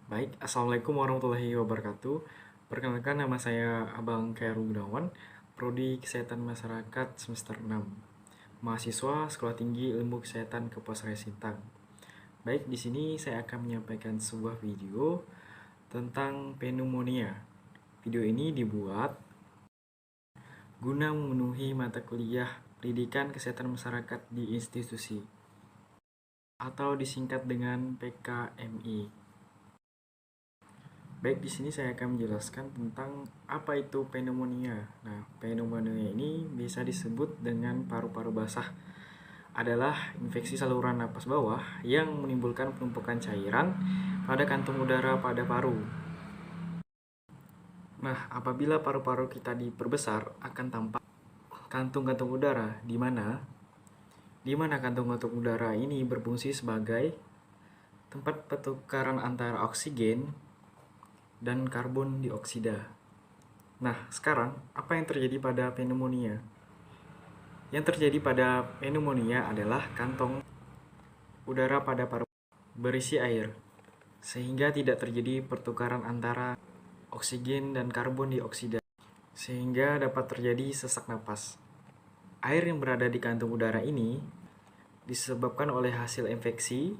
Baik, Assalamualaikum warahmatullahi wabarakatuh. Perkenalkan, nama saya Abang Khairul Gunawan, Prodi Kesehatan Masyarakat semester 6, mahasiswa Sekolah Tinggi Ilmu Kesehatan Keposre Sintang. Baik, di sini saya akan menyampaikan sebuah video tentang pneumonia. Video ini dibuat guna memenuhi mata kuliah Pendidikan Kesehatan Masyarakat di institusi atau disingkat dengan PKMI. Baik, di sini saya akan menjelaskan tentang apa itu pneumonia. Nah, pneumonia ini bisa disebut dengan paru-paru basah. Adalah infeksi saluran napas bawah yang menimbulkan penumpukan cairan pada kantung udara pada paru. Nah, apabila paru-paru kita diperbesar, akan tampak kantung-kantung udara di mana kantung-kantung udara ini berfungsi sebagai tempat pertukaran antara oksigen dan karbon dioksida. Nah, sekarang apa yang terjadi pada pneumonia? Yang terjadi pada pneumonia adalah kantong udara pada paru-paru berisi air, sehingga tidak terjadi pertukaran antara oksigen dan karbon dioksida, sehingga dapat terjadi sesak napas. Air yang berada di kantung udara ini disebabkan oleh hasil infeksi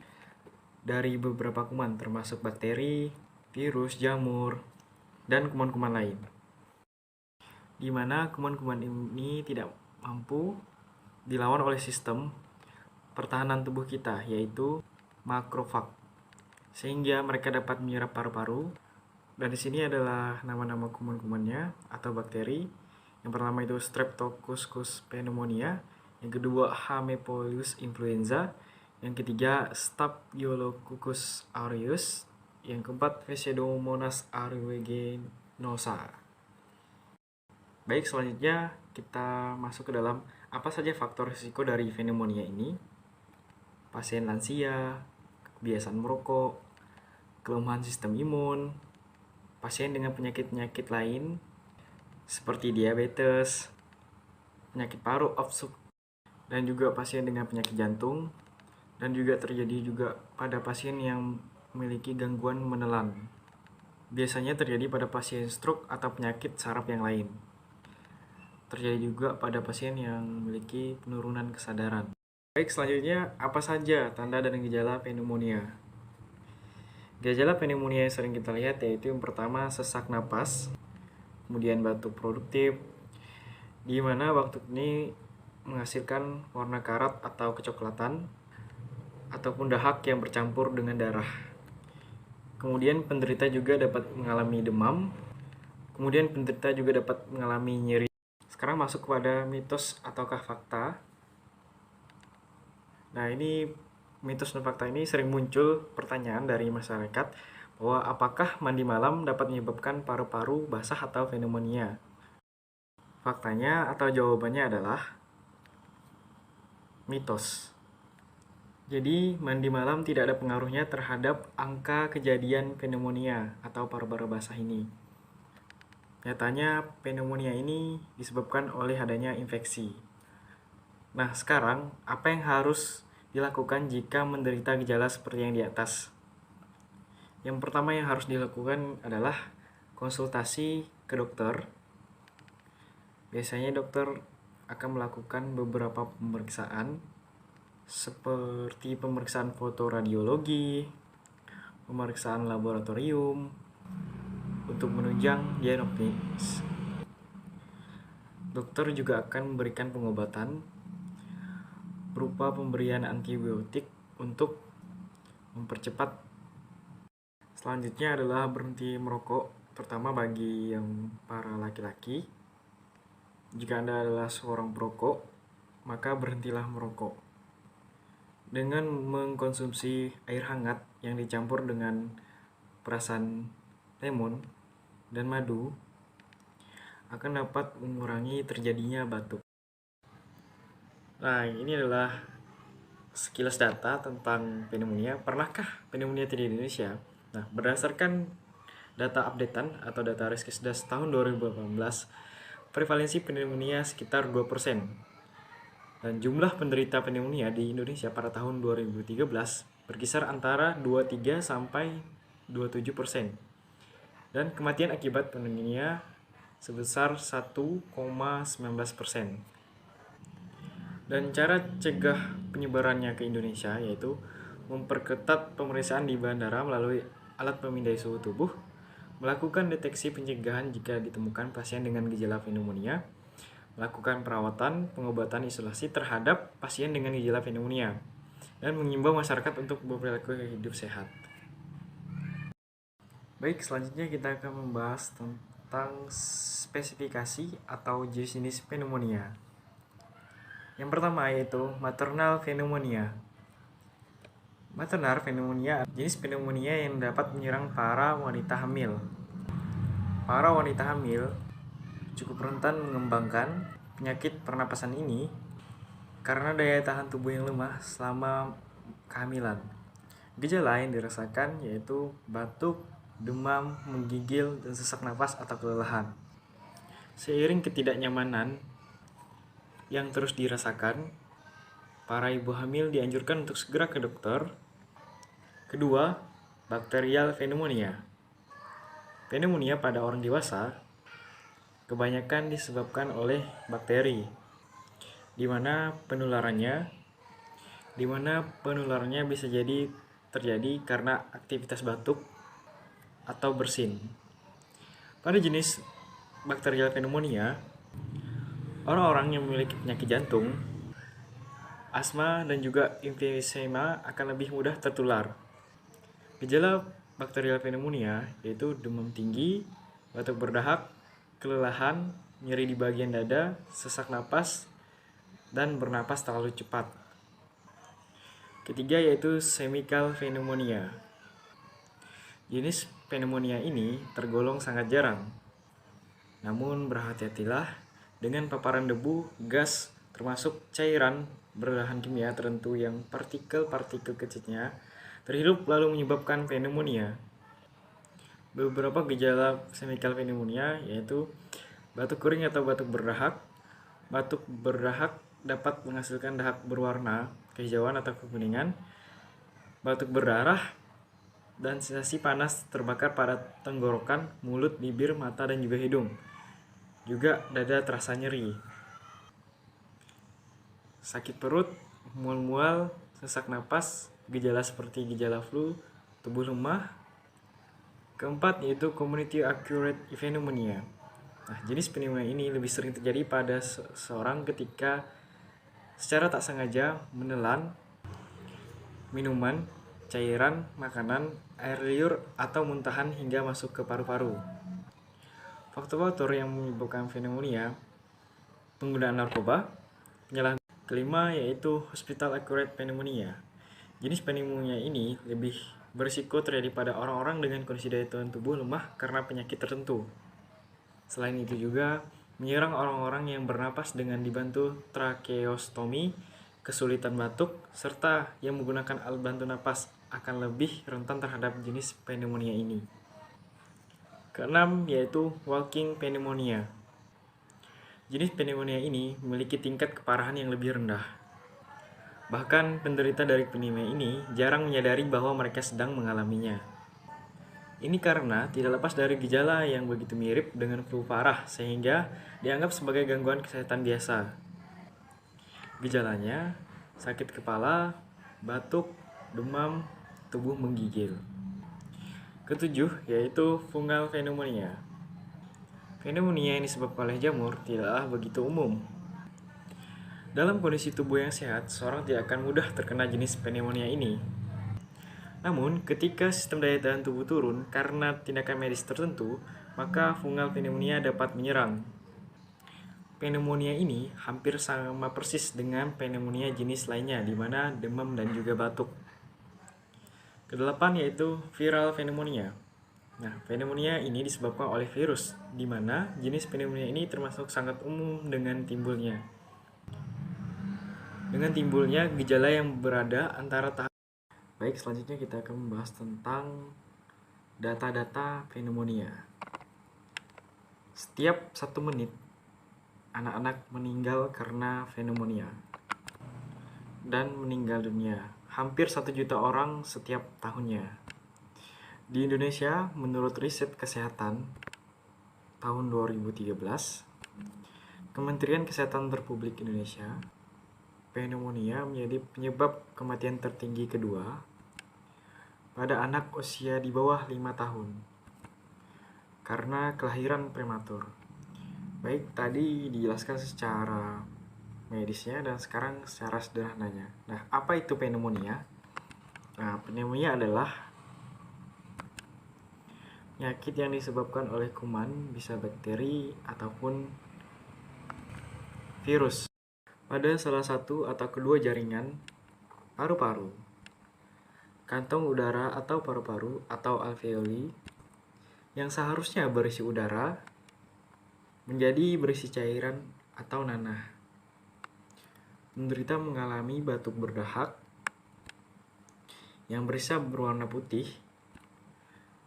dari beberapa kuman, termasuk bakteri, virus, jamur, dan kuman-kuman lain, di mana kuman-kuman ini tidak mampu dilawan oleh sistem pertahanan tubuh kita, yaitu makrofag, sehingga mereka dapat menyerap paru-paru. Dan di sini adalah nama-nama kuman-kumannya atau bakteri. Yang pertama itu Streptococcus pneumonia, yang kedua Haemophilus influenza, yang ketiga Staphylococcus aureus, yang keempat Pseudomonas aeruginosa. Baik, selanjutnya kita masuk ke dalam apa saja faktor risiko dari pneumonia ini. Pasien lansia, kebiasaan merokok, kelemahan sistem imun, pasien dengan penyakit-penyakit lain seperti diabetes, penyakit paru obstruktif, dan juga pasien dengan penyakit jantung, dan juga terjadi juga pada pasien yang memiliki gangguan menelan. Biasanya terjadi pada pasien stroke atau penyakit saraf yang lain. Terjadi juga pada pasien yang memiliki penurunan kesadaran. Baik, selanjutnya apa saja tanda dan gejala pneumonia? Gejala pneumonia yang sering kita lihat yaitu yang pertama sesak napas, kemudian batuk produktif, di mana batuk ini menghasilkan warna karat atau kecoklatan, ataupun dahak yang bercampur dengan darah. Kemudian penderita juga dapat mengalami demam, kemudian penderita juga dapat mengalami nyeri. Sekarang masuk kepada mitos ataukah fakta. Nah, ini mitos dan fakta ini sering muncul pertanyaan dari masyarakat bahwa apakah mandi malam dapat menyebabkan paru-paru basah atau pneumonia? Faktanya atau jawabannya adalah mitos. Jadi, mandi malam tidak ada pengaruhnya terhadap angka kejadian pneumonia atau paru-paru basah ini. Nyatanya, pneumonia ini disebabkan oleh adanya infeksi. Nah, sekarang apa yang harus dilakukan jika menderita gejala seperti yang di atas? Yang pertama yang harus dilakukan adalah konsultasi ke dokter. Biasanya dokter akan melakukan beberapa pemeriksaan seperti pemeriksaan fotoradiologi, pemeriksaan laboratorium untuk menunjang diagnosis. Dokter juga akan memberikan pengobatan berupa pemberian antibiotik untuk mempercepat. Selanjutnya adalah berhenti merokok, terutama bagi yang para laki-laki. Jika Anda adalah seorang perokok, maka berhentilah merokok. Dengan mengkonsumsi air hangat yang dicampur dengan perasan lemon dan madu akan dapat mengurangi terjadinya batuk. Nah, ini adalah sekilas data tentang pneumonia. Pernahkah pneumonia terjadi di Indonesia? Nah, berdasarkan data updatean atau data Riskesdas tahun 2018, prevalensi pneumonia sekitar 2%. Dan jumlah penderita pneumonia di Indonesia pada tahun 2013 berkisar antara 23 sampai 27%. Dan kematian akibat pneumonia sebesar 1,19%. Dan cara cegah penyebarannya ke Indonesia yaitu memperketat pemeriksaan di bandara melalui alat pemindai suhu tubuh, melakukan deteksi pencegahan jika ditemukan pasien dengan gejala pneumonia, melakukan perawatan, pengobatan, isolasi terhadap pasien dengan gejala pneumonia, dan mengimbau masyarakat untuk berperilaku hidup sehat. Baik, selanjutnya kita akan membahas tentang spesifikasi atau jenis pneumonia. Yang pertama yaitu maternal pneumonia. Maternal pneumonia jenis pneumonia yang dapat menyerang para wanita hamil. Para wanita hamil cukup rentan mengembangkan penyakit pernapasan ini karena daya tahan tubuh yang lemah selama kehamilan. Gejala yang dirasakan yaitu batuk, demam, menggigil, dan sesak napas atau kelelahan. Seiring ketidaknyamanan yang terus dirasakan, para ibu hamil dianjurkan untuk segera ke dokter. Kedua, bakterial pneumonia. Pneumonia pada orang dewasa kebanyakan disebabkan oleh bakteri, di mana penularannya bisa jadi terjadi karena aktivitas batuk atau bersin. Pada jenis bakterial pneumonia, orang-orang yang memiliki penyakit jantung, asma, dan juga emfisema akan lebih mudah tertular. Gejala bakterial pneumonia yaitu demam tinggi, batuk berdahak, kelelahan, nyeri di bagian dada, sesak napas, dan bernapas terlalu cepat. Ketiga yaitu chemical pneumonia. Jenis pneumonia ini tergolong sangat jarang. Namun berhati-hatilah dengan paparan debu, gas, termasuk cairan berbahan kimia tertentu yang partikel-partikel kecilnya terhirup lalu menyebabkan pneumonia. Beberapa gejala chemical pneumonia yaitu batuk kering atau batuk berdahak. Batuk berdahak dapat menghasilkan dahak berwarna kehijauan atau kekuningan, batuk berdarah, dan sensasi panas terbakar pada tenggorokan, mulut, bibir, mata, dan juga hidung. Juga dada terasa nyeri. Sakit perut, mual-mual, sesak napas, gejala seperti gejala flu, tubuh lemah. Keempat yaitu community acquired pneumonia. Nah, jenis pneumonia ini lebih sering terjadi pada seseorang ketika secara tak sengaja menelan minuman, cairan, makanan, air liur, atau muntahan hingga masuk ke paru-paru. Faktor-faktor yang menyebabkan pneumonia: penggunaan narkoba, penyalahgunaan. Kelima yaitu hospital acquired pneumonia. Jenis pneumonia ini lebih berisiko terjadi pada orang-orang dengan kondisi daya tahan tubuh lemah karena penyakit tertentu. Selain itu juga menyerang orang-orang yang bernapas dengan dibantu tracheostomi, kesulitan batuk, serta yang menggunakan alat bantu napas akan lebih rentan terhadap jenis pneumonia ini. Keenam yaitu walking pneumonia. Jenis pneumonia ini memiliki tingkat keparahan yang lebih rendah. Bahkan penderita dari pneumonia ini jarang menyadari bahwa mereka sedang mengalaminya. Ini karena tidak lepas dari gejala yang begitu mirip dengan flu parah sehingga dianggap sebagai gangguan kesehatan biasa. Gejalanya sakit kepala, batuk, demam, tubuh menggigil. Ketujuh yaitu fungal pneumonia. Pneumonia yang disebabkan oleh jamur tidaklah begitu umum. Dalam kondisi tubuh yang sehat, seorang tidak akan mudah terkena jenis pneumonia ini. Namun, ketika sistem daya tahan tubuh turun karena tindakan medis tertentu, maka fungal pneumonia dapat menyerang. Pneumonia ini hampir sama persis dengan pneumonia jenis lainnya, di mana demam dan juga batuk. Kedelapan yaitu viral pneumonia. Nah, pneumonia ini disebabkan oleh virus, di mana jenis pneumonia ini termasuk sangat umum dengan timbulnya gejala yang berada antara tahap. Baik, selanjutnya kita akan membahas tentang data-data pneumonia. Setiap 1 menit, anak-anak meninggal karena pneumonia dan meninggal dunia. Hampir 1 juta orang setiap tahunnya. Di Indonesia, menurut riset kesehatan tahun 2013, Kementerian Kesehatan Republik Indonesia, pneumonia menjadi penyebab kematian tertinggi kedua pada anak usia di bawah 5 tahun karena kelahiran prematur. Baik, tadi dijelaskan secara medisnya dan sekarang secara sederhananya. Nah, apa itu pneumonia? Nah, pneumonia adalah penyakit yang disebabkan oleh kuman, bisa bakteri ataupun virus, pada salah satu atau kedua jaringan paru-paru, kantong udara atau paru-paru atau alveoli yang seharusnya berisi udara menjadi berisi cairan atau nanah. Penderita mengalami batuk berdahak yang bisa berwarna putih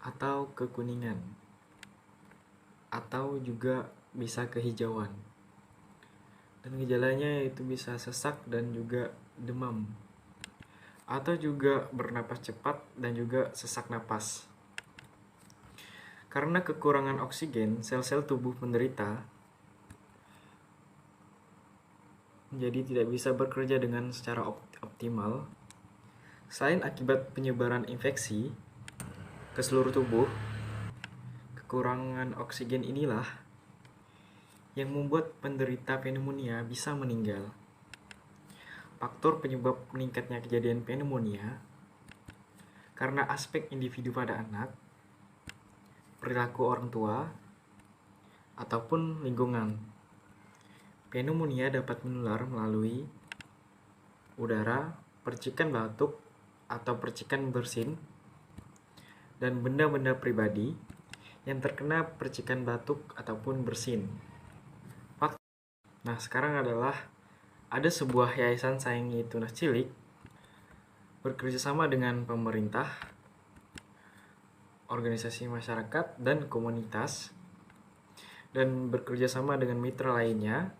atau kekuningan, atau juga bisa kehijauan. Dan gejalanya itu bisa sesak dan juga demam, atau juga bernapas cepat dan juga sesak napas. Karena kekurangan oksigen, sel-sel tubuh penderita menjadi tidak bisa bekerja dengan secara optimal. Selain akibat penyebaran infeksi ke seluruh tubuh, kekurangan oksigen inilah yang membuat penderita pneumonia bisa meninggal. Faktor penyebab meningkatnya kejadian pneumonia karena aspek individu pada anak, perilaku orang tua, ataupun lingkungan. Pneumonia dapat menular melalui udara, percikan batuk, atau percikan bersin, dan benda-benda pribadi yang terkena percikan batuk ataupun bersin. Nah, sekarang adalah ada sebuah yayasan Sayangi Tunas Cilik bekerjasama dengan pemerintah, organisasi masyarakat, dan komunitas, dan bekerjasama dengan mitra lainnya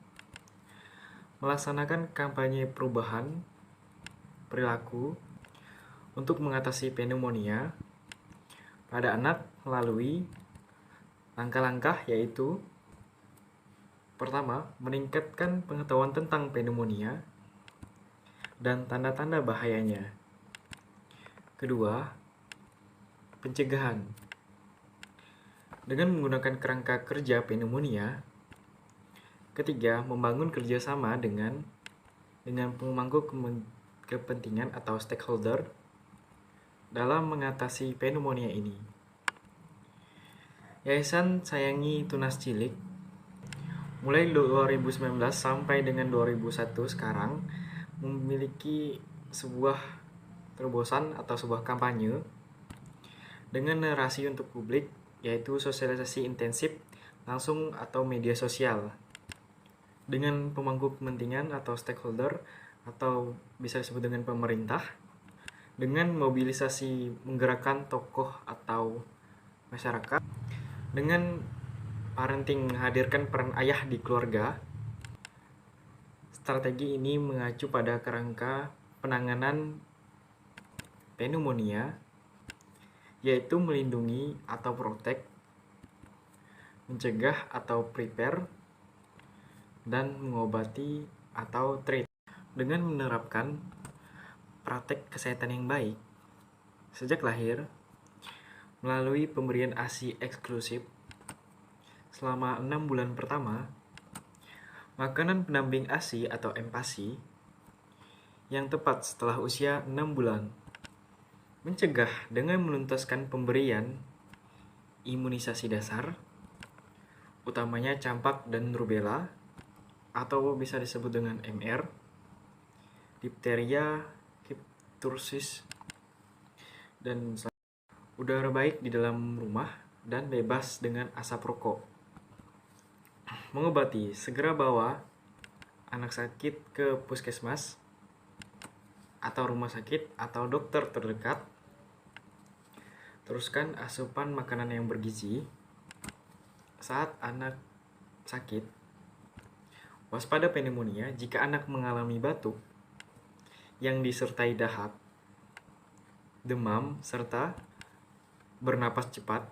melaksanakan kampanye perubahan perilaku untuk mengatasi pneumonia pada anak melalui langkah-langkah, yaitu pertama, meningkatkan pengetahuan tentang pneumonia dan tanda-tanda bahayanya. Kedua, pencegahan. Dengan menggunakan kerangka kerja pneumonia. Ketiga, membangun kerjasama dengan pemangku kepentingan atau stakeholder dalam mengatasi pneumonia ini. Yayasan Sayangi Tunas Cilik mulai 2019 sampai dengan 2001 sekarang memiliki sebuah terobosan atau sebuah kampanye dengan narasi untuk publik, yaitu sosialisasi intensif langsung atau media sosial dengan pemangku kepentingan atau stakeholder atau bisa disebut dengan pemerintah, dengan mobilisasi menggerakkan tokoh atau masyarakat, dengan parenting menghadirkan peran ayah di keluarga. Strategi ini mengacu pada kerangka penanganan pneumonia, yaitu melindungi atau protect, mencegah atau prepare, dan mengobati atau treat. Dengan menerapkan praktek kesehatan yang baik sejak lahir melalui pemberian ASI eksklusif selama 6 bulan pertama, makanan pendamping ASI atau MPASI yang tepat setelah usia 6 bulan, mencegah dengan menuntaskan pemberian imunisasi dasar, utamanya campak dan rubella, atau bisa disebut dengan MR, dipteria, tursis, dan udara baik di dalam rumah, dan bebas dengan asap rokok. Mengobati, segera bawa anak sakit ke puskesmas atau rumah sakit atau dokter terdekat. Teruskan asupan makanan yang bergizi saat anak sakit. Waspada pneumonia jika anak mengalami batuk yang disertai dahak, demam, serta bernapas cepat,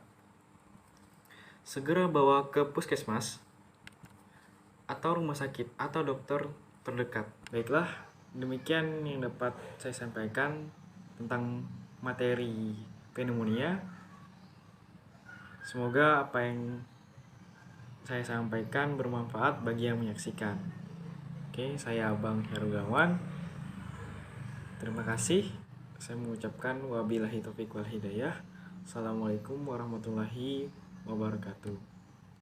segera bawa ke puskesmas atau rumah sakit atau dokter terdekat. Baiklah, demikian yang dapat saya sampaikan tentang materi pneumonia. Semoga apa yang saya sampaikan bermanfaat bagi yang menyaksikan. Oke, saya Abang Heru Gawan. Terima kasih. Saya mengucapkan wabillahi taufiq wal hidayah. Assalamualaikum warahmatullahi wabarakatuh.